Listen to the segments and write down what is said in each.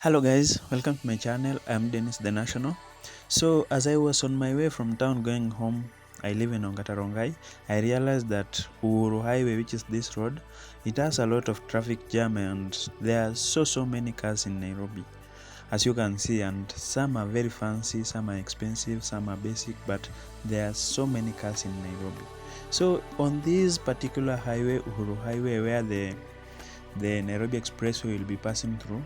Hello guys, welcome to my channel. I'm Dennis the National. So as I was on my way from town going home, I live in Ongatarongai, I realized that Uhuru Highway, which is this road, it has a lot of traffic jam and there are so many cars in Nairobi, as you can see, and some are very fancy, some are expensive, some are basic, but there are so many cars in Nairobi. So on this particular highway, Uhuru Highway, where the Nairobi Expressway will be passing through,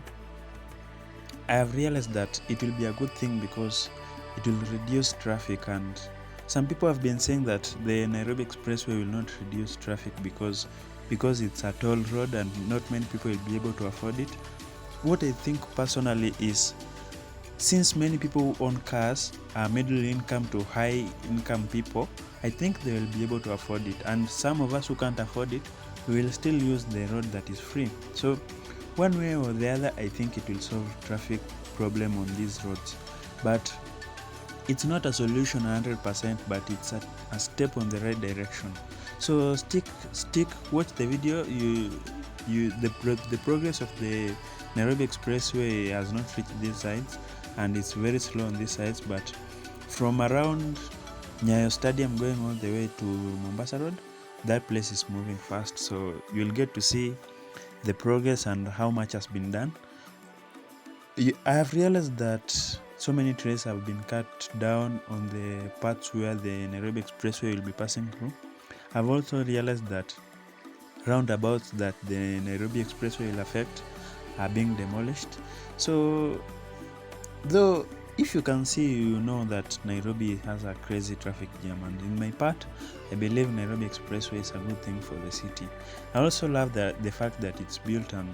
I have realized that it will be a good thing because it will reduce traffic, and some people have been saying that the Nairobi Expressway will not reduce traffic because it's a toll road and not many people will be able to afford it. What I think personally is, since many people who own cars are middle income to high income people, I think they will be able to afford it, and some of us who can't afford it, we will still use the road that is free. So one way or the other, I think it will solve traffic problem on these roads, but it's not a solution 100%, but it's a step on the right direction. So watch the video. The progress of the Nairobi Expressway has not reached these sides, and it's very slow on these sides, but from around Nyayo Stadium going all the way to Mombasa Road, that place is moving fast, so you'll get to see the progress and how much has been done. I have realized that so many trees have been cut down on the parts where the Nairobi Expressway will be passing through. I've also realized that roundabouts that the Nairobi Expressway will affect are being demolished. So, though, if you can see, you know that Nairobi has a crazy traffic jam, and in my part, I believe Nairobi Expressway is a good thing for the city. I also love the fact that it's built, and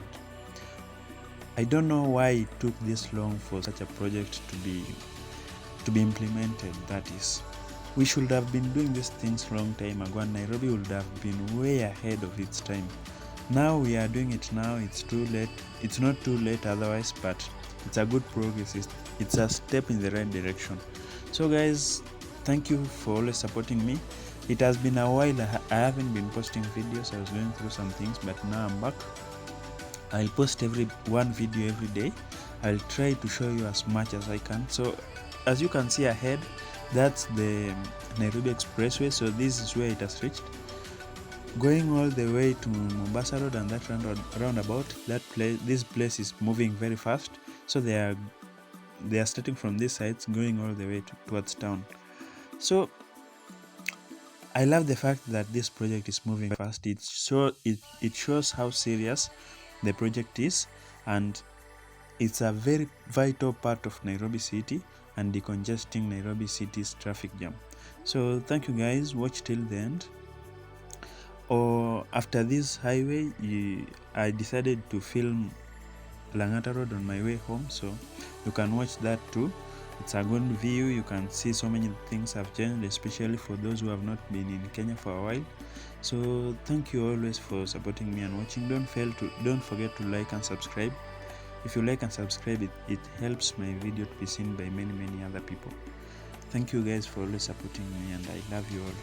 I don't know why it took this long for such a project to be implemented. That is, we should have been doing these things long time ago, and Nairobi would have been way ahead of its time. Now we are doing it now. It's too late. It's not too late otherwise, but it's a good progress. It's a step in the right direction. So guys, thank you for always supporting me. It has been a while. I haven't been posting videos. I was going through some things, but now I'm back. I'll post one video every day. I'll try to show you as much as I can. So as you can see ahead, that's the Nairobi Expressway. So this is where it has reached, going all the way to Mombasa Road, and that roundabout, this place is moving very fast. So they are starting from this side, going all the way towards town. So I love the fact that this project is moving fast. It shows how serious the project is, and it's a very vital part of Nairobi City and decongesting Nairobi City's traffic jam. So thank you guys, watch till the end. Or after this highway, I decided to film Langata Road on my way home, so you can watch that too. It's a good view. You can see so many things have changed, especially for those who have not been in Kenya for a while. So thank you always for supporting me and watching. Don't forget to like and subscribe. If you like and subscribe, it helps my video to be seen by many other people. Thank you guys for always supporting me, and I love you all.